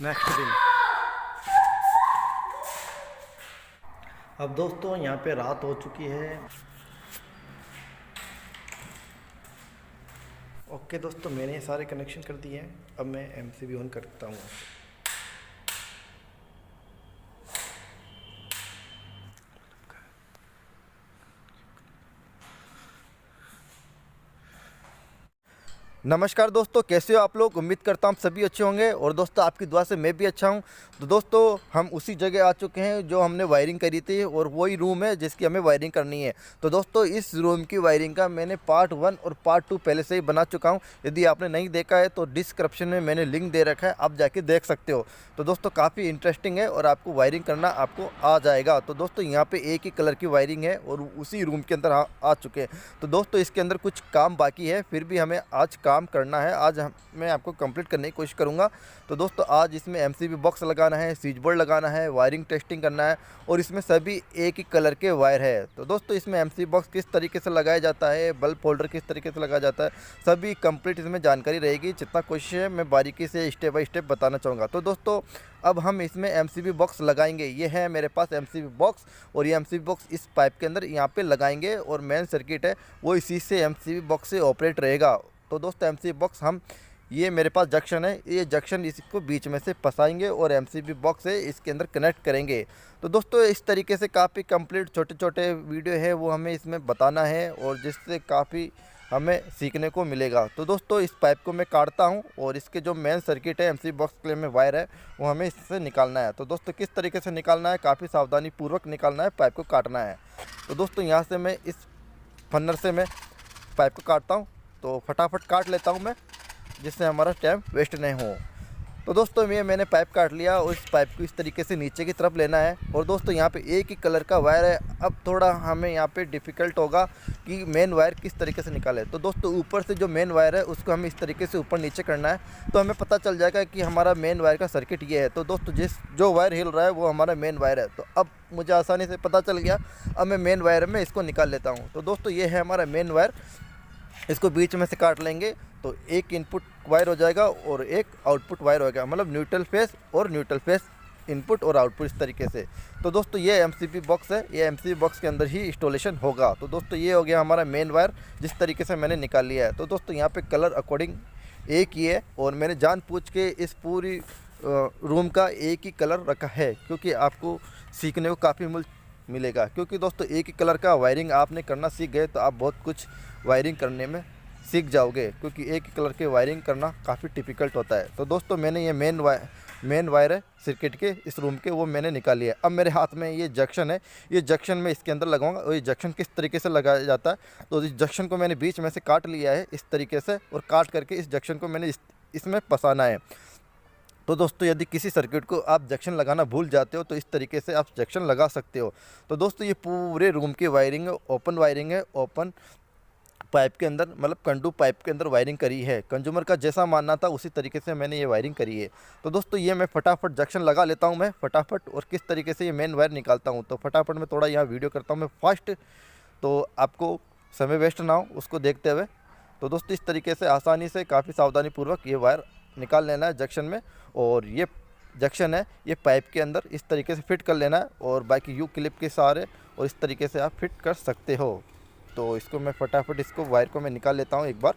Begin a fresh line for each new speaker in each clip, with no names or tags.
Next दिन। अब दोस्तों यहाँ पे रात हो चुकी है। ओके दोस्तों, मैंने ये सारे कनेक्शन कर दिए हैं। अब मैं एमसीबी ऑन करता हूँ। नमस्कार दोस्तों, कैसे हो आप लोग। उम्मीद करता हूँ आप सभी अच्छे होंगे और दोस्तों आपकी दुआ से मैं भी अच्छा हूँ। तो दोस्तों हम उसी जगह आ चुके हैं जो हमने वायरिंग करी थी और वही रूम है जिसकी हमें वायरिंग करनी है। तो दोस्तों इस रूम की वायरिंग का मैंने पार्ट 1 और पार्ट 2 पहले से ही बना चुका हूँ। यदि आपने नहीं देखा है तो डिस्क्रिप्शन में मैंने लिंक दे रखा है, आप जाके देख सकते हो। तो दोस्तों काफ़ी इंटरेस्टिंग है और आपको वायरिंग करना आपको आ जाएगा। तो दोस्तों यहाँ पर एक ही कलर की वायरिंग है और उसी रूम के अंदर आ चुके हैं। तो दोस्तों इसके अंदर कुछ काम बाकी है, फिर भी हमें आज काम करना है। आज मैं आपको कंप्लीट करने की कोशिश करूंगा। तो दोस्तों आज इसमें एमसीबी बॉक्स लगाना है, स्विच बोर्ड लगाना है, वायरिंग टेस्टिंग करना है और इसमें सभी एक ही कलर के वायर है। तो दोस्तों इसमें एमसीबी बॉक्स किस तरीके से लगाया जाता है, बल्ब होल्डर किस तरीके से लगाया जाता है, सभी कंप्लीट इसमें जानकारी रहेगी। जितना कोशिश है मैं बारीकी से स्टेप बाय स्टेप बताना चाहूँगा। तो दोस्तों अब हम इसमें एमसीबी बॉक्स लगाएंगे। ये है मेरे पास एमसीबी बॉक्स और ये एमसीबी बॉक्स इस पाइप के अंदर यहाँ पे लगाएंगे और मेन सर्किट है वो इसी से एमसीबी बॉक्स से ऑपरेट रहेगा। तो दोस्तों एमसीबी बॉक्स हम ये मेरे पास जंक्शन है, ये जंक्शन इसको बीच में से फंसाएंगे और एमसीबी बॉक्स से इसके अंदर कनेक्ट करेंगे। तो दोस्तों इस तरीके से काफ़ी कंप्लीट छोटे छोटे वीडियो है वो हमें इसमें बताना है और जिससे काफ़ी हमें सीखने को मिलेगा। तो दोस्तों इस पाइप को मैं काटता हूं और इसके जो मेन सर्किट है एमसीबी बॉक्स के लिए में वायर है वो हमें इससे निकालना है। तो दोस्तों किस तरीके से निकालना है, काफ़ी सावधानी पूर्वक निकालना है, पाइप को काटना है। तो दोस्तों यहाँ से मैं इस फन्नर से मैं पाइप को काटता हूँ। तो फटाफट काट लेता हूँ मैं, जिससे हमारा टाइम वेस्ट नहीं हो। तो दोस्तों मैंने पाइप काट लिया और इस पाइप को इस तरीके से नीचे की तरफ लेना है। और दोस्तों यहाँ पे एक ही कलर का वायर है। अब थोड़ा हमें यहाँ पे डिफ़िकल्ट होगा कि मेन वायर किस तरीके से निकाले। तो दोस्तों ऊपर से जो मेन वायर है उसको हमें इस तरीके से ऊपर नीचे करना है, तो हमें पता चल जाएगा कि हमारा मेन वायर का सर्किट ये है। तो दोस्तों जो वायर हिल रहा है वो हमारा मेन वायर है। तो अब मुझे आसानी से पता चल गया। अब मैं मेन वायर में इसको निकाल लेता हूँ। तो दोस्तों ये है हमारा मेन वायर, इसको बीच में से काट लेंगे तो एक इनपुट वायर हो जाएगा और एक आउटपुट वायर हो जाएगा, मतलब न्यूट्रल फेस और न्यूट्रल फेस इनपुट और आउटपुट इस तरीके से। तो दोस्तों ये एमसीबी बॉक्स है, ये एमसीबी बॉक्स के अंदर ही इंस्टॉलेशन होगा। तो दोस्तों ये हो गया हमारा मेन वायर जिस तरीके से मैंने निकाल लिया है। तो दोस्तों यहाँ पे कलर अकॉर्डिंग एक ही है और मैंने जानबूझ के इस पूरी रूम का एक ही कलर रखा है क्योंकि आपको सीखने को काफ़ी मिलेगा। क्योंकि दोस्तों एक ही कलर का वायरिंग आपने करना सीख गए तो आप बहुत कुछ वायरिंग करने में सीख जाओगे, क्योंकि एक ही कलर के वायरिंग करना काफ़ी डिफ़िकल्ट होता है। तो दोस्तों मैंने ये मेन वायर है सर्किट के इस रूम के, वो मैंने निकाल लिया। अब मेरे हाथ में ये जंक्शन है, ये जंक्शन मैं इसके अंदर लगाऊंगा। और ये जंक्शन किस तरीके से लगाया जाता है, तो इस जंक्शन को मैंने बीच में से काट लिया है इस तरीके से और काट करके इस जंक्शन को मैंने इसमें फंसाना है। तो दोस्तों यदि किसी सर्किट को आप जंक्शन लगाना भूल जाते हो तो इस तरीके से आप जंक्शन लगा सकते हो। तो दोस्तों ये पूरे रूम की वायरिंग ओपन वायरिंग है, ओपन पाइप के अंदर, मतलब कंडू पाइप के अंदर वायरिंग करी है। कंज्यूमर का जैसा मानना था उसी तरीके से मैंने ये वायरिंग करी है। तो दोस्तों ये मैं फटाफट जंक्शन लगा लेता हूँ मैं फटाफट, और किस तरीके से ये मेन वायर निकालता हूँ। तो फटाफट मैं थोड़ा यहाँ वीडियो करता हूँ मैं फास्ट, तो आपको समय वेस्ट ना हो उसको देखते हुए। तो दोस्तों इस तरीके से आसानी से काफ़ी सावधानी पूर्वक ये वायर निकाल लेना है जंक्शन में। और ये जंक्शन है ये पाइप के अंदर इस तरीके से फिट कर लेना है और बाकी यू क्लिप के सहारे और इस तरीके से आप फिट कर सकते हो। तो इसको मैं फटाफट इसको वायर को मैं निकाल लेता हूँ एक बार।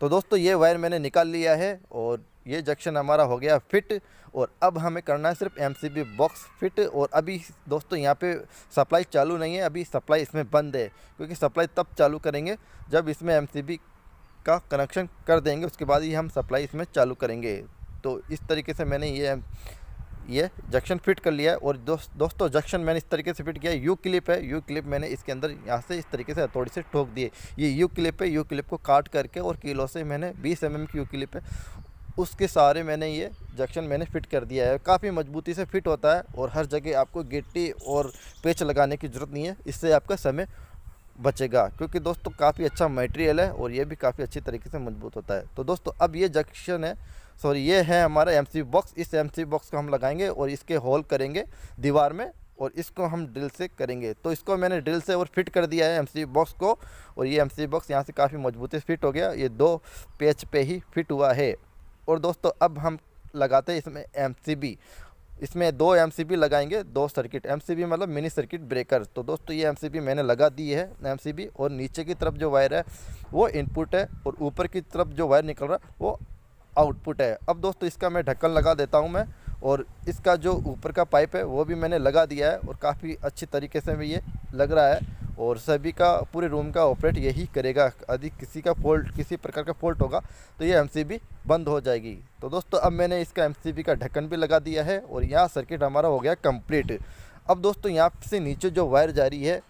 तो दोस्तों ये वायर मैंने निकाल लिया है और ये जंक्शन हमारा हो गया फिट। और अब हमें करना है सिर्फ एमसीबी बॉक्स फिट। और अभी दोस्तों यहाँ पे सप्लाई चालू नहीं है, अभी सप्लाई इसमें बंद है, क्योंकि सप्लाई तब चालू करेंगे जब इसमें एमसीबी का कनेक्शन कर देंगे, उसके बाद ही हम सप्लाई इसमें चालू करेंगे। तो इस तरीके से मैंने ये जंक्शन फिट कर लिया है। और दोस्तों जंक्शन मैंने इस तरीके से फिट किया है। यू क्लिप है, यू क्लिप मैंने इसके अंदर यहाँ से इस तरीके से हथौड़ी से ठोक दिए। ये यू क्लिप है, यू क्लिप को काट करके और किलो से मैंने 20 mm की यू क्लिप है उसके सहारे मैंने ये जंक्शन मैंने फिट कर दिया है। काफ़ी मजबूती से फिट होता है और हर जगह आपको गिट्टी और पेच लगाने की ज़रूरत नहीं है, इससे आपका समय बचेगा। क्योंकि दोस्तों काफ़ी अच्छा मटेरियल है और ये भी काफ़ी अच्छी तरीके से मजबूत होता है। तो दोस्तों अब ये जंक्शन है, सॉरी ये है हमारा एमसीबी बॉक्स। इस एमसीबी बॉक्स को हम लगाएंगे और इसके होल करेंगे दीवार में और इसको हम ड्रिल से करेंगे। तो इसको मैंने ड्रिल से और फिट कर दिया है एमसीबी बॉक्स को। और ये एमसीबी बॉक्स यहाँ से काफ़ी मजबूती से फिट हो गया, ये 2 पेच पे ही फिट हुआ है। और दोस्तों अब हम लगाते हैं इसमें एमसीबी। इसमें 2 एमसीबी लगाएंगे, 2 सर्किट। एमसीबी मतलब मिनी सर्किट ब्रेकर। तो दोस्तों ये एमसीबी मैंने लगा दी है एमसीबी, और नीचे की तरफ जो वायर है वो इनपुट है और ऊपर की तरफ जो वायर निकल रहा है वो आउटपुट है। अब दोस्तों इसका मैं ढक्कन लगा देता हूँ मैं, और इसका जो ऊपर का पाइप है वो भी मैंने लगा दिया है, और काफ़ी अच्छी तरीके से भी ये लग रहा है, और सभी का पूरे रूम का ऑपरेट यही करेगा। यदि किसी प्रकार का फॉल्ट होगा तो ये एमसीबी बंद हो जाएगी। तो दोस्तों अब मैंने इसका एमसीबी का ढक्कन भी लगा दिया है, और यहाँ सर्किट हमारा हो गया कंप्लीट। अब दोस्तों यहाँ से नीचे जो वायर जा रही है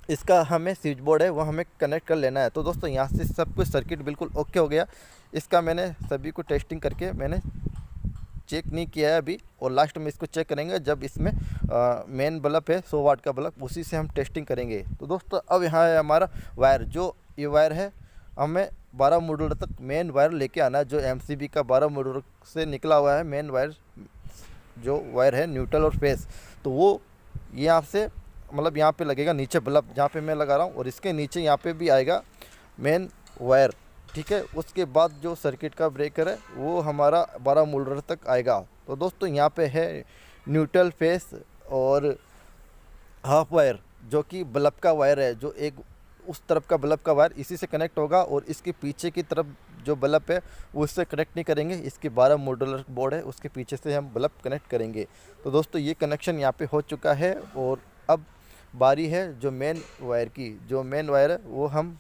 इसका हमें स्विच बोर्ड है वो हमें कनेक्ट कर लेना है। तो दोस्तों यहाँ से सब कुछ सर्किट बिल्कुल ओके हो गया। इसका मैंने सभी को टेस्टिंग करके मैंने चेक नहीं किया है अभी, और लास्ट में इसको चेक करेंगे जब इसमें मेन बल्ब है 100 वाट का बल्ब, उसी से हम टेस्टिंग करेंगे। तो दोस्तों अब यहाँ है हमारा वायर, जो ये वायर है हमें 12 मॉड्यूलर तक मेन वायर लेके आना है। जो एमसीबी का 12 मॉड्यूलर से निकला हुआ है मेन वायर, जो वायर है न्यूट्रल और फेस, तो वो यहाँ से मतलब यहाँ पे लगेगा नीचे बल्ब जहाँ पे मैं लगा रहा हूँ, और इसके नीचे यहाँ पे भी आएगा मेन वायर, ठीक है। उसके बाद जो सर्किट का ब्रेकर है वो हमारा 12 मॉड्यूलर तक आएगा। तो दोस्तों यहाँ पे है न्यूट्रल फेस और हाफ वायर, जो कि बल्ब का वायर है, जो एक उस तरफ का बल्ब का वायर इसी से कनेक्ट होगा, और इसके पीछे की तरफ जो बल्ब है वो इससे कनेक्ट नहीं करेंगे। इसके 12 मॉड्यूलर बोर्ड है उसके पीछे से हम बल्ब कनेक्ट करेंगे। तो दोस्तों ये कनेक्शन यहाँ पे हो चुका है, और अब बारी है जो मेन वायर की। जो मेन वायर है वो हम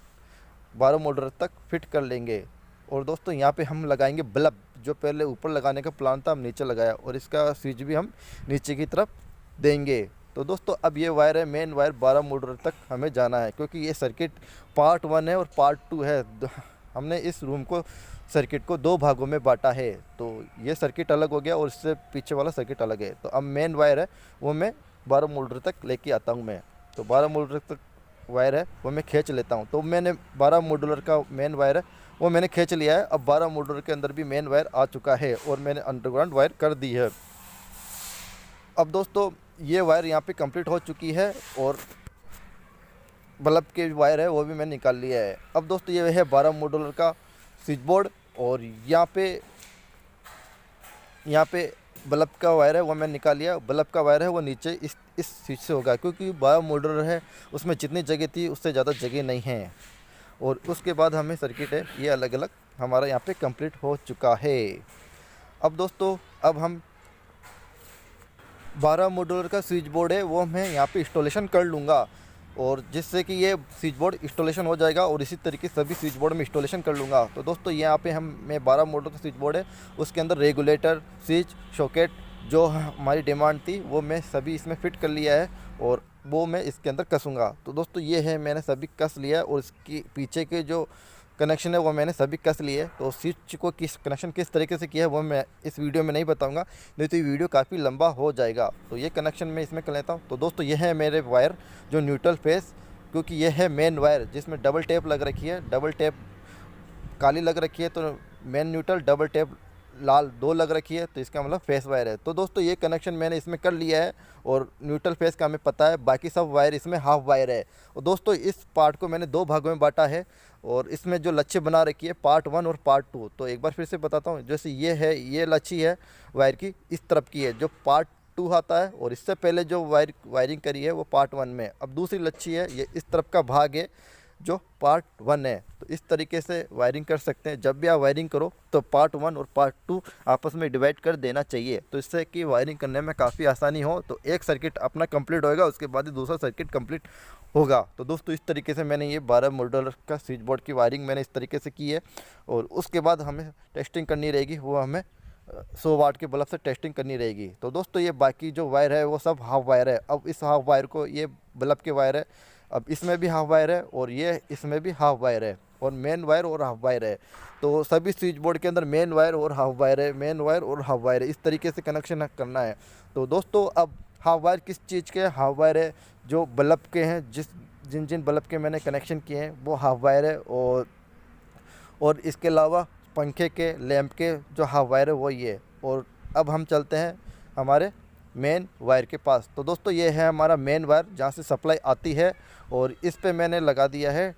12 मॉड्यूलर तक फिट कर लेंगे। और दोस्तों यहाँ पे हम लगाएंगे बल्ब, जो पहले ऊपर लगाने का प्लान था हम नीचे लगाया, और इसका स्विच भी हम नीचे की तरफ देंगे। तो दोस्तों अब ये वायर है मेन वायर, 12 मॉड्यूलर तक हमें जाना है, क्योंकि ये सर्किट पार्ट 1 है और पार्ट 2 है। हमने इस रूम को सर्किट को 2 भागों में बांटा है, तो ये सर्किट अलग हो गया और इससे पीछे वाला सर्किट अलग है। तो अब मेन वायर है वो मैं 12 मॉड्यूलर तक लेके आता हूँ मैं। तो 12 मॉड्यूलर तक वायर है वो मैं खींच लेता हूँ। तो मैंने 12 मॉड्यूलर का मेन वायर है वो मैंने खींच लिया है। अब 12 मॉड्यूलर के अंदर भी मेन वायर आ चुका है, और मैंने अंडरग्राउंड वायर कर दी है। अब दोस्तों ये वायर यहाँ पे कंप्लीट हो चुकी है, और बल्ब के वायर है वो भी मैंने निकाल लिया है। अब दोस्तों ये है 12 मॉड्यूलर का स्विच बोर्ड, और यहाँ पे बल्ब का वायर है वो मैंने निकाल लिया। बल्ब का वायर है वो नीचे इस स्विच से होगा, क्योंकि 12 मॉड्यूलर है उसमें जितनी जगह थी उससे ज़्यादा जगह नहीं है। और उसके बाद हमें सर्किट है ये अलग अलग हमारा यहाँ पे कंप्लीट हो चुका है। अब दोस्तों अब हम 12 मॉड्यूलर का स्विच बोर्ड है वो मैं यहाँ पे इंस्टॉलेशन कर लूँगा, और जिससे कि ये स्विच बोर्ड इंस्टॉलेशन हो जाएगा, और इसी तरीके से सभी स्विच बोर्ड में इंस्टॉलेशन कर लूँगा। तो दोस्तों यहाँ पे मैं 12 मॉड्यूलर का स्विच बोर्ड है उसके अंदर रेगुलेटर, स्विच, सॉकेट जो हमारी डिमांड थी वो मैं सभी इसमें फिट कर लिया है, और वो मैं इसके अंदर कसूँगा। तो दोस्तों ये है मैंने सभी कस लिया है, और इसकी पीछे के जो कनेक्शन है वो मैंने सभी कस लिए। तो स्विच को कनेक्शन किस तरीके से किया है वो मैं इस वीडियो में नहीं बताऊंगा, नहीं तो ये वीडियो काफ़ी लंबा हो जाएगा। तो ये कनेक्शन मैं इसमें कर लेता हूँ। तो दोस्तों ये है मेरे वायर जो न्यूट्रल फेस, क्योंकि ये है मेन वायर जिसमें डबल टेप लग रखी है। डबल टेप काली लग रखी है तो मेन न्यूट्रल, डबल टेप लाल 2 लग रखी है तो इसका मतलब फेस वायर है। तो दोस्तों ये कनेक्शन मैंने इसमें कर लिया है, और न्यूट्रल फेस का हमें पता है, बाकी सब वायर इसमें हाफ वायर है। और दोस्तों इस पार्ट को मैंने 2 भागों में बांटा है, और इसमें जो लच्छी बना रखी है पार्ट 1 और पार्ट 2। तो एक बार फिर से बताता हूँ, जैसे ये है, ये लच्छी है वायर की इस तरफ की है जो पार्ट 2 आता है, और इससे पहले जो वायरिंग करी है वो पार्ट 1 में। अब दूसरी लच्छी है ये इस तरफ का भाग है जो पार्ट 1 है। तो इस तरीके से वायरिंग कर सकते हैं। जब भी आप वायरिंग करो तो पार्ट 1 और पार्ट 2 आपस में डिवाइड कर देना चाहिए, तो इससे कि वायरिंग करने में काफ़ी आसानी हो। तो एक सर्किट अपना कंप्लीट होएगा, उसके बाद ही दूसरा सर्किट कंप्लीट होगा। तो दोस्तों इस तरीके से मैंने ये 12 मॉड्यूलर का स्विच बोर्ड की वायरिंग मैंने इस तरीके से की है, और उसके बाद हमें टेस्टिंग करनी रहेगी, वो हमें 100 वाट के बल्ब से टेस्टिंग करनी रहेगी। तो दोस्तों ये बाकी जो वायर है वो सब हाफ वायर है। अब इस हाफ वायर को, ये बल्ब के वायर है, अब इसमें भी हाफ वायर है, और ये इसमें भी हाफ वायर है, और मेन वायर और हाफ वायर है। तो सभी स्विच बोर्ड के अंदर मेन वायर और हाफ वायर है, मेन वायर और हाफ वायर है, इस तरीके से कनेक्शन करना है। तो दोस्तों अब हाफ वायर किस चीज़ के? हाफ वायर है जो बल्ब के हैं, जिन जिन बल्ब के मैंने कनेक्शन किए हैं वो हाफ वायर है, और इसके अलावा पंखे के, लैंप के जो हाफ वायर है वो ये। और अब हम चलते हैं हमारे मेन वायर के पास। तो दोस्तों ये है हमारा मेन वायर जहाँ से सप्लाई आती है, और इस पे मैंने लगा दिया है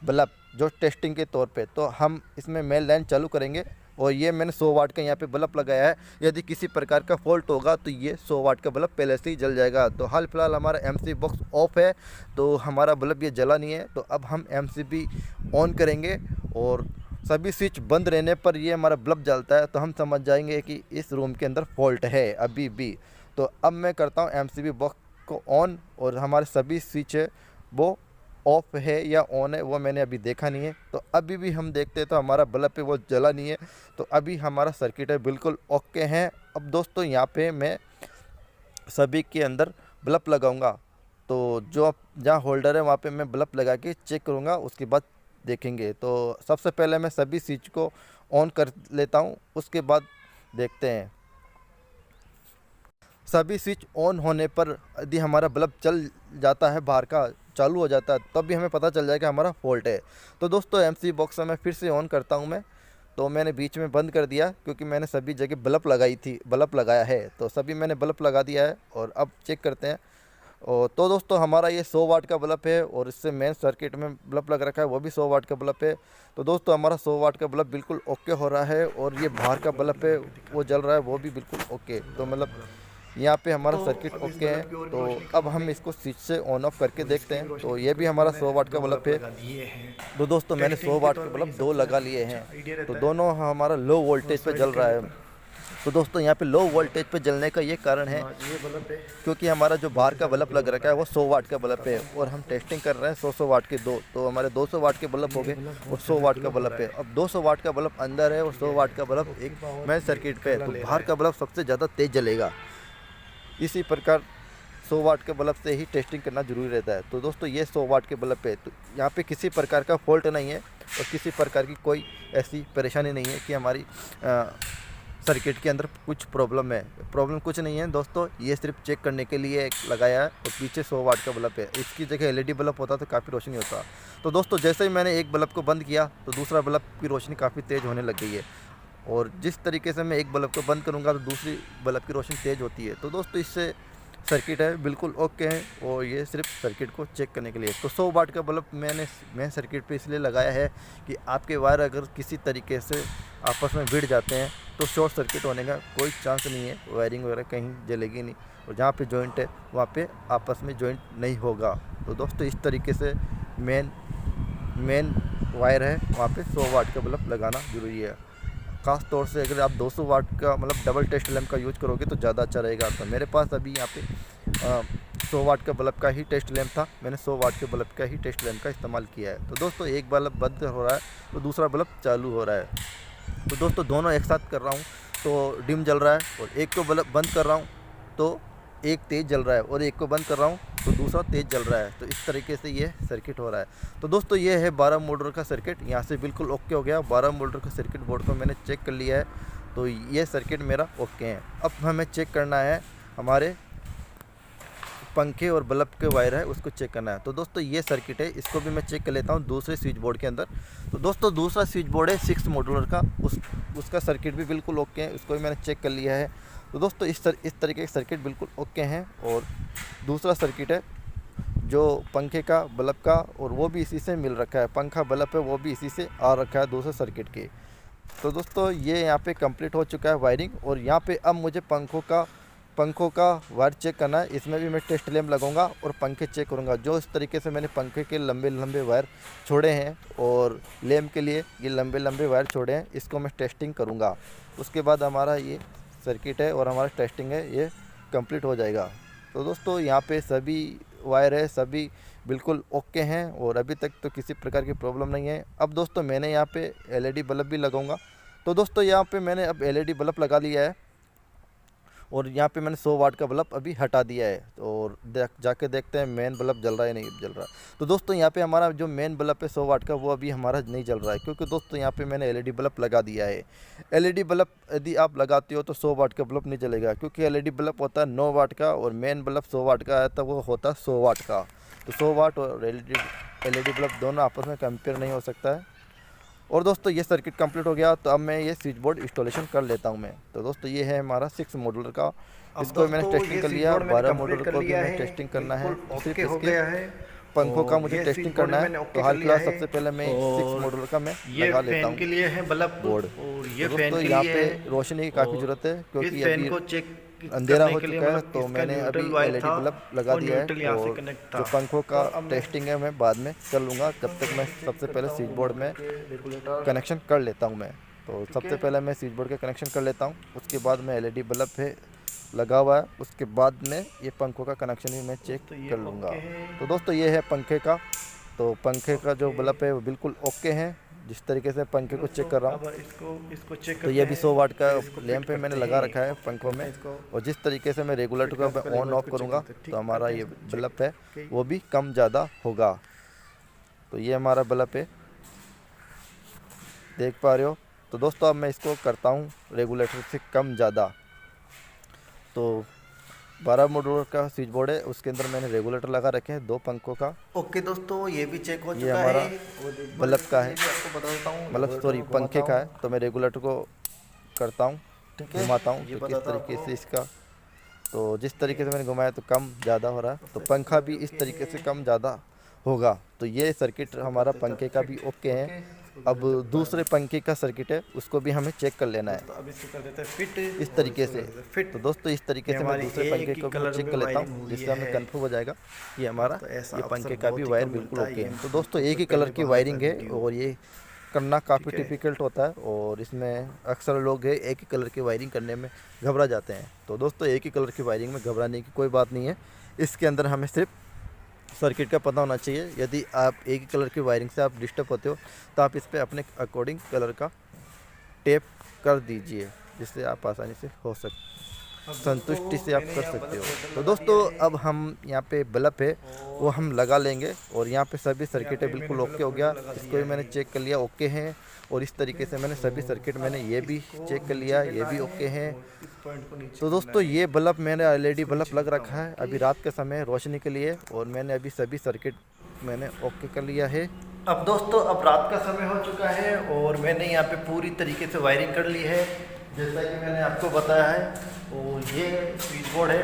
बल्ब जो टेस्टिंग के तौर पे। तो हम इसमें मेन लाइन चालू करेंगे और ये मैंने 100 वाट का यहाँ पे बल्ब लगाया है। यदि किसी प्रकार का फॉल्ट होगा तो ये 100 वाट का बल्ब पहले से ही जल जाएगा। तो हाल फिलहाल हमारा एमसीबी बॉक्स ऑफ है, तो हमारा बल्ब ये जला नहीं है। तो अब हम एमसीबी ऑन करेंगे और सभी स्विच बंद रहने पर ये हमारा बल्ब जलता है, तो हम समझ जाएंगे कि इस रूम के अंदर फॉल्ट है अभी भी। तो अब मैं करता हूँ एमसीबी बॉक्स को ऑन, और हमारे सभी स्विच है वो ऑफ है या ऑन है वो मैंने अभी देखा नहीं है। तो अभी भी हम देखते हैं तो हमारा बल्ब पे वो जला नहीं है। तो अभी हमारा सर्किट है बिल्कुल ओके हैं। अब दोस्तों यहाँ पे मैं सभी के अंदर बल्ब लगाऊंगा, तो जो जहाँ होल्डर है वहाँ पे मैं बल्ब लगा के चेक करूँगा, उसके बाद देखेंगे। तो सबसे पहले मैं सभी स्विच को ऑन कर लेता हूँ, उसके बाद देखते हैं। सभी स्विच ऑन होने पर यदि हमारा बल्ब चल जाता है, बाहर का चालू हो जाता है, तब भी हमें पता चल जाएगा हमारा फॉल्ट है। तो दोस्तों एमसीबी बॉक्स में फिर से ऑन करता हूं मैं। तो मैंने बीच में बंद कर दिया क्योंकि मैंने सभी जगह बल्ब लगाया है, तो सभी मैंने बल्ब लगा दिया है। और अब चेक करते हैं। और तो दोस्तों हमारा ये 100 वाट का बल्ब है, और इससे मेन सर्किट में बल्ब लग रखा है वो भी 100 वाट का बल्ब है। तो दोस्तों हमारा 100 वाट का बल्ब बिल्कुल ओके हो रहा है, और ये बाहर का बल्ब है वो जल रहा है वो भी बिल्कुल ओके। तो मतलब यहाँ पे हमारा सर्किट ओके है। तो अब हम इसको स्विच से ऑन ऑफ करके देखते हैं। तो ये भी हमारा 100 वाट का बल्ब है। तो दोस्तों मैंने 100 वाट के बल्ब 2 लगा लिए हैं, तो दोनों हमारा लो वोल्टेज पे जल रहा है। तो दोस्तों यहाँ पे लो वोल्टेज पे जलने का ये कारण है क्योंकि हमारा जो बाहर का बल्ब लग रखा है वो 100 वाट का बल्ब है, और हम टेस्टिंग कर रहे हैं 100 वाट के दो। तो हमारे 200 वाट के बल्ब हो गए और 100 वाट का बल्ब है। अब 200 वाट का बल्ब अंदर है और 100 वाट का बल्ब एक मेन सर्किट पे है, तो बाहर का बल्ब सबसे ज़्यादा तेज़ जलेगा। इसी प्रकार 100 वाट के बल्ब से ही टेस्टिंग करना जरूरी रहता है। तो दोस्तों ये 100 वाट के बल्ब है, तो यहाँ पे किसी प्रकार का फॉल्ट नहीं है और किसी प्रकार की कोई ऐसी परेशानी नहीं है कि हमारी सर्किट के अंदर कुछ प्रॉब्लम है। प्रॉब्लम कुछ नहीं है दोस्तों, ये सिर्फ चेक करने के लिए लगाया है। और पीछे 100 वाट का बल्ब है, इसकी जगह एलईडी बल्ब होता तो काफ़ी रोशनी होता। तो दोस्तों जैसे ही मैंने एक बल्ब को बंद किया तो दूसरा बल्ब की रोशनी काफ़ी तेज़ होने लग गई है, और जिस तरीके से मैं एक बल्ब को बंद करूंगा तो दूसरी बल्ब की रोशनी तेज़ होती है। तो दोस्तों इससे सर्किट है बिल्कुल ओके है, और ये सिर्फ सर्किट को चेक करने के लिए। तो 100 वाट का बल्ब मैंने मेन सर्किट पे इसलिए लगाया है कि आपके वायर अगर किसी तरीके से आपस में भिड़ जाते हैं तो शॉर्ट सर्किट होने का कोई चांस नहीं है, वायरिंग वगैरह कहीं जलेगी नहीं, और जहाँ पे जॉइंट है वहाँ पे आपस में जॉइंट नहीं होगा। तो दोस्तों इस तरीके से मेन वायर है वहाँ पे 100 वाट का बल्ब लगाना ज़रूरी है। ख़ास तौर से अगर आप 200 वाट का मतलब डबल टेस्ट लैम्प का यूज़ करोगे तो ज़्यादा अच्छा रहेगा। तो मेरे पास अभी यहाँ पे 100 वाट का बल्ब का ही टेस्ट लैम्प था, मैंने 100 वाट के बल्ब का ही टेस्ट लैम्प का इस्तेमाल किया है। तो दोस्तों एक बल्ब बंद हो रहा है तो दूसरा बल्ब चालू हो रहा है। तो दोस्तों दोनों एक साथ कर रहा हूँ तो डिम जल रहा है, और एक को बल्ब बंद कर रहा हूँ तो एक तेज़ जल रहा है, और एक को बंद कर रहा हूँ तो दूसरा तेज़ जल रहा है। तो इस तरीके से ये सर्किट हो रहा है। तो दोस्तों ये है 12 मोटर का सर्किट, यहाँ से बिल्कुल ओके हो गया। 12 मोटर का सर्किट बोर्ड को मैंने चेक कर लिया है, तो ये सर्किट मेरा ओके है। अब हमें चेक करना है हमारे पंखे और बल्ब के वायर है उसको चेक करना है। तो दोस्तों ये सर्किट है, इसको भी मैं चेक कर लेता हूँ दूसरे स्विच बोर्ड के अंदर। तो दोस्तों दूसरा स्विच बोर्ड है 6 मॉड्यूलर का, उसका सर्किट भी बिल्कुल ओके है, उसको भी मैंने चेक कर लिया है। तो दोस्तों इस तरीके के सर्किट बिल्कुल ओके हैं। और दूसरा सर्किट है जो पंखे का बल्ब का, और वो भी इसी से मिल रखा है, पंखा बल्ब है वो भी इसी से आ रखा है दूसरे सर्किट के। तो दोस्तों ये यहाँ पे कंप्लीट हो चुका है वायरिंग, और यहाँ पे अब मुझे पंखों का वायर चेक करना है। इसमें भी मैं टेस्ट लैम्प लगाऊंगा और पंखे चेक करूंगा। जो इस तरीके से मैंने पंखे के लंबे लंबे वायर छोड़े हैं और लैम्प के लिए ये लंबे लंबे वायर छोड़े हैं, इसको मैं टेस्टिंग करूंगा। उसके बाद हमारा ये सर्किट है और हमारा टेस्टिंग है ये कंप्लीट हो जाएगा। तो दोस्तों यहाँ पे सभी वायर है सभी बिल्कुल ओके हैं, और अभी तक तो किसी प्रकार की प्रॉब्लम नहीं है। अब दोस्तों मैंने यहाँ पे एलईडी बल्ब भी लगाऊंगा। तो दोस्तों यहाँ पे मैंने अब एलईडी बल्ब लगा लिया है, और यहाँ पे मैंने 100 वाट का बल्ब अभी हटा दिया है। और जाके देखते हैं मेन बल्ब जल रहा है नहीं जल रहा। तो दोस्तों यहाँ पे हमारा जो मेन बल्ब है 100 वाट का वो अभी हमारा नहीं जल रहा है, क्योंकि दोस्तों यहाँ पे मैंने एलईडी बल्ब लगा दिया है। एलईडी बल्ब यदि आप लगाते हो तो 100 वाट का बल्ब नहीं जलेगा, क्योंकि एलईडी बल्ब होता है 9 वाट का और मेन बल्ब 100 वाट का है, तो वो होता है 100 वाट का। तो 100 वाट और एलईडी बल्ब दोनों आपस में कंपेयर नहीं हो सकता है। और दोस्तों ये सर्किट कंप्लीट हो गया, तो अब मैं ये स्विच बोर्ड इंस्टॉलेशन कर लेता हूँ मैं। तो दोस्तों ये है हमारा 6 मॉड्यूलर का, इसको मैंने टेस्टिंग कर लिया। 12 मॉड्यूलर को भी मैं टेस्टिंग करना है सिर्फ इसके, पंखों का मुझे
ये
टेस्टिंग
स्विच बोर्ड
करना है।
मैंने ओके
तो
कर
हाल
लिया
फिलहाल
है।
सबसे पहले मैं 6
और
मॉडल का मैं
ये
लगा लेता
फैन
हूँ
के लिए है बल्ब,
बोर्ड।
और ये
तो
फैन
दोस्तों
के
यहाँ
लिए
पे
है।
रोशनी की काफ़ी
और
ज़रूरत है,
इस
क्योंकि
फैन
अभी
को चेक
अंधेरा
करने
हो
के लिए
चुका है।
मतलब
तो
इसका
मैंने
न्यूट्रल
अभी
वायर
एलईडी
था
बल्ब लगा
और
दिया है,
न्यूट्रल यहाँ से
और
कनेक्ट
जो
था।
पंखों का
और अब मैं
टेस्टिंग है मैं बाद में कर लूँगा। जब तक मैं सबसे पहले स्विच बोर्ड में कनेक्शन कर लेता हूँ मैं। तो
ठीक
सबसे
है।
पहले मैं स्विच बोर्ड का कनेक्शन कर लेता हूँ, उसके बाद मैं एलईडी बल्ब पे लगा हुआ है, उसके बाद में ये पंखों का कनेक्शन भी मैं चेक
तो ये
कर लूँगा।
ओके है।
तो दोस्तों ये है पंखे का। तो पंखे का जो
ओके।
बल्ब है वो बिल्कुल ओके है, जिस तरीके से पंखे को चेक कर रहा हूँ।
अब इसको चेक
तो
करते
ये भी
हैं।
100 वाट का
फिर इसको फिट
लैंप है मैंने
करते
लगा
हैं।
रखा है
फिट
पंखों
करते
में।
हैं इसको।
और जिस तरीके से मैं रेगुलेटर
फिट
को
करने से पहले
ऑन
एक बार
ऑफ
इसको चेक
करूँगा
करते हैं। ठीक
तो हमारा
करते हैं
ये
इसको
बल्ब
चेक।
है
ओके।
वो भी कम ज़्यादा होगा। तो ये हमारा बल्ब है, देख पा रहे हो। तो दोस्तों अब मैं इसको करता हूँ रेगुलेटर से कम ज़्यादा। तो 12 मॉडल का स्विच बोर्ड है, उसके अंदर मैंने रेगुलेटर लगा रखे हैं 2 पंखों का।
ओके दोस्तों, ये भी चेक हो
ये
चुका
हमारा
है।
बल्ब का है,
ये भी आपको बता देता हूँ।
मतलब
रेगुलेटर
सॉरी
को
पंखे
घुमाता
का है।
हूँ।
तो मैं रेगुलेटर को करता हूँ,
ठीक है,
घुमाता हूँ
ये
तो किस
बताता हूँ
तरीके
आपको।
से इसका, तो जिस तरीके से मैंने घुमाया तो कम ज़्यादा हो रहा है, तो पंखा भी इस तरीके से कम ज़्यादा होगा। तो ये सर्किट हमारा पंखे का भी ओके है। अब दूसरे पंखे का सर्किट है, उसको भी हमें चेक कर लेना है
तो अब इसको कर देते हैं फिट।
इस तरीके से।
फिट।
तो दोस्तों इस तरीके
ये
से मैं
हमारी
दूसरे
एक
पंखे
ही
को भी
कलर
चेक
में
कर लेता
वायरिंग
हूँ,
हुई
जिससे हमें
है।
कन्फर्म हो जाएगा ये हमारा
तो ऐसा
ये
अक्सर
पंखे का
बहुत
भी
ही
वायर
कम
बिल्कुल
मिलता है।
ओके
ये
है। तो दोस्तों एक ही
सबसे
कलर
पहले
की
बात
वायरिंग है,
वीडियो।
और ये करना काफ़ी
ठीक है।
डिफ़िकल्ट होता है, और इसमें अक्सर लोग है एक ही कलर की वायरिंग करने में घबरा जाते हैं। तो दोस्तों एक ही कलर की वायरिंग में घबराने की कोई बात नहीं है। इसके अंदर हमें सिर्फ सर्किट का पता होना चाहिए। यदि आप एक ही कलर की वायरिंग से आप डिस्टर्ब होते हो तो आप इस पर अपने अकॉर्डिंग कलर का टेप कर दीजिए, जिससे आप आसानी से हो संतुष्टि से आप कर सकते हो। तो दोस्तों अब हम यहाँ पे बल्ब है वो हम लगा लेंगे, और यहाँ पे सभी सर्किट है बिल्कुल ओके हो गया। इसको भी मैंने चेक कर लिया ओके हैं, और इस तरीके से मैंने सभी सर्किट मैंने ये भी चेक कर लिया, ये भी ओके हैं। तो दोस्तों ये बल्ब मैंने एलईडी बल्ब लग रखा है अभी रात के समय रोशनी के लिए, और मैंने अभी सभी सर्किट मैंने ओके कर लिया है।
अब दोस्तों अब रात का समय हो चुका है, और मैंने यहाँ पे पूरी तरीके से वायरिंग कर ली है जैसा कि मैंने आपको बताया है। और ये स्विच बोर्ड है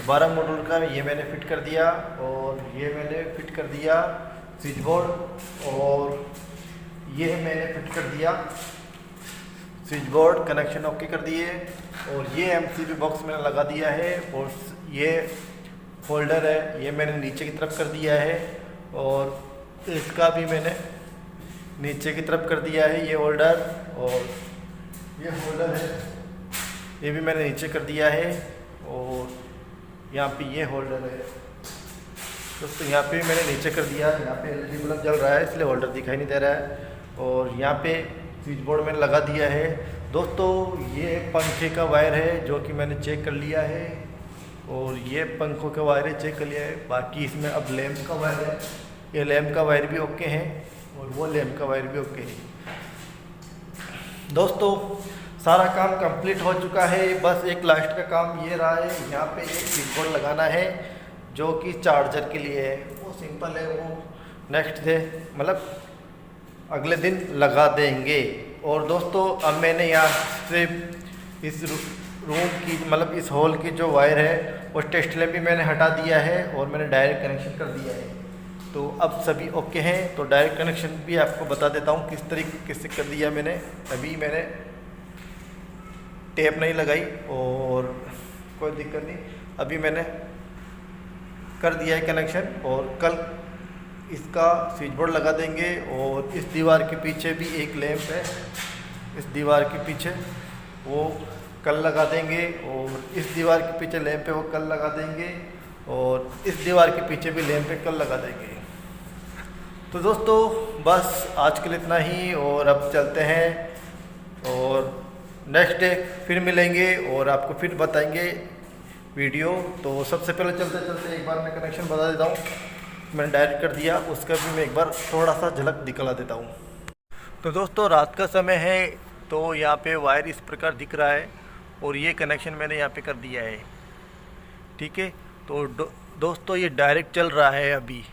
12 मॉडल का, ये मैंने फिट कर दिया, और ये मैंने फिट कर दिया स्विच बोर्ड, और ये मैंने फिट कर दिया स्विच बोर्ड, कनेक्शन ओके कर दिए। और ये एमसीबी बॉक्स मैंने लगा दिया है, और ये होल्डर है ये मैंने नीचे की तरफ कर दिया है, और इसका भी मैंने नीचे की तरफ कर दिया है ये होल्डर। और ये होल्डर है ये भी मैंने नीचे कर दिया है, और यहाँ पे ये होल्डर है दोस्तों, यहाँ पे मैंने नीचे कर दिया। यहाँ पे एलईडी बल्ब जल रहा है इसलिए होल्डर दिखाई नहीं दे रहा है, और यहाँ पे स्विच बोर्ड मैंने लगा दिया है। दोस्तों ये पंखे का वायर है जो कि मैंने चेक कर लिया है, और ये पंखों का वायर है चेक कर लिया है। बाकी इसमें अब लैंप का वायर है, ये लैंप का वायर भी ओके है, और वो लैंप का वायर भी ओके है। दोस्तों सारा काम कंप्लीट हो चुका है, बस एक लास्ट का काम ये रहा है। यहाँ पे एक स्विच बोर्ड लगाना है जो कि चार्जर के लिए है, वो सिंपल है, वो नेक्स्ट डे मतलब अगले दिन लगा देंगे। और दोस्तों अब मैंने यहाँ से इस रूम की मतलब इस हॉल की जो वायर है वो टेस्ट लैंप भी मैंने हटा दिया है, और मैंने डायरेक्ट कनेक्शन कर दिया है। तो अब सभी ओके हैं। तो डायरेक्ट कनेक्शन भी आपको बता देता हूँ किस तरीके से कर दिया मैंने। अभी मैंने टेप नहीं लगाई और कोई दिक्कत नहीं, अभी मैंने कर दिया है कनेक्शन, और कल इसका स्विच बोर्ड लगा देंगे। और इस दीवार के पीछे भी एक लैंप है, इस दीवार के पीछे वो कल लगा देंगे, और इस दीवार के पीछे लैंप है वो कल लगा देंगे, और इस दीवार के पीछे भी लैंप है कल लगा देंगे। तो दोस्तों बस आज के लिए इतना ही, और अब चलते हैं और नेक्स्ट डे फिर मिलेंगे और आपको फिर बताएंगे वीडियो। तो सबसे पहले चलते चलते एक बार मैं कनेक्शन बता देता हूँ, मैंने डायरेक्ट कर दिया, उसका भी मैं एक बार थोड़ा सा झलक दिखला देता हूँ। तो दोस्तों रात का समय है, तो यहाँ पे वायर इस प्रकार दिख रहा है, और ये कनेक्शन मैंने यहाँ पे कर दिया है, ठीक है। तो दोस्तों ये डायरेक्ट चल रहा है अभी।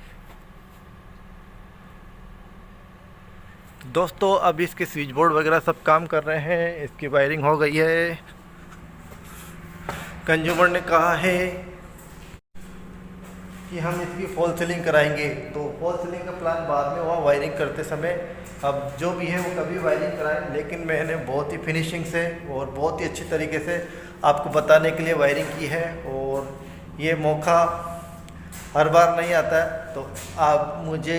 दोस्तों अब इसके स्विच बोर्ड वगैरह सब काम कर रहे हैं, इसकी वायरिंग हो गई है। कंज्यूमर ने कहा है कि हम इसकी फॉल सीलिंग कराएंगे। तो फॉल सीलिंग का प्लान बाद में हुआ वायरिंग करते समय। अब जो भी है वो कभी वायरिंग कराएं, लेकिन मैंने बहुत ही फिनिशिंग से और बहुत ही अच्छी तरीके से आपको बताने के लिए वायरिंग की है। और ये मौका हर बार नहीं आता है, तो आप मुझे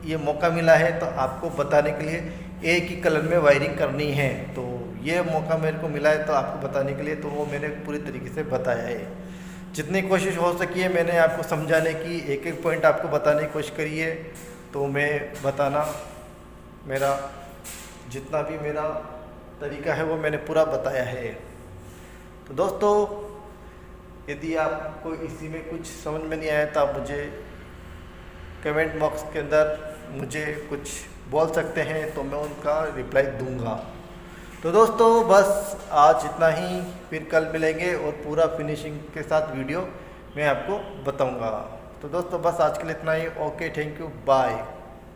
ये मौका मिला है तो आपको बताने के लिए एक ही कलर में वायरिंग करनी है। तो ये मौका मेरे को मिला है तो आपको बताने के लिए, तो वो मैंने पूरी तरीके से बताया है। जितनी कोशिश हो सकी है मैंने आपको समझाने की, एक एक पॉइंट आपको बताने की कोशिश करी है। तो मैं बताना मेरा जितना भी मेरा तरीका है वो मैंने पूरा बताया है। तो दोस्तों, यदि आपको इसी में कुछ समझ में नहीं आया तो आप मुझे कमेंट बॉक्स के अंदर मुझे कुछ बोल सकते हैं, तो मैं उनका रिप्लाई दूंगा। तो दोस्तों बस आज इतना ही, फिर कल मिलेंगे और पूरा फिनिशिंग के साथ वीडियो मैं आपको बताऊंगा। तो दोस्तों बस आज के लिए इतना ही। Okay, thank you, bye.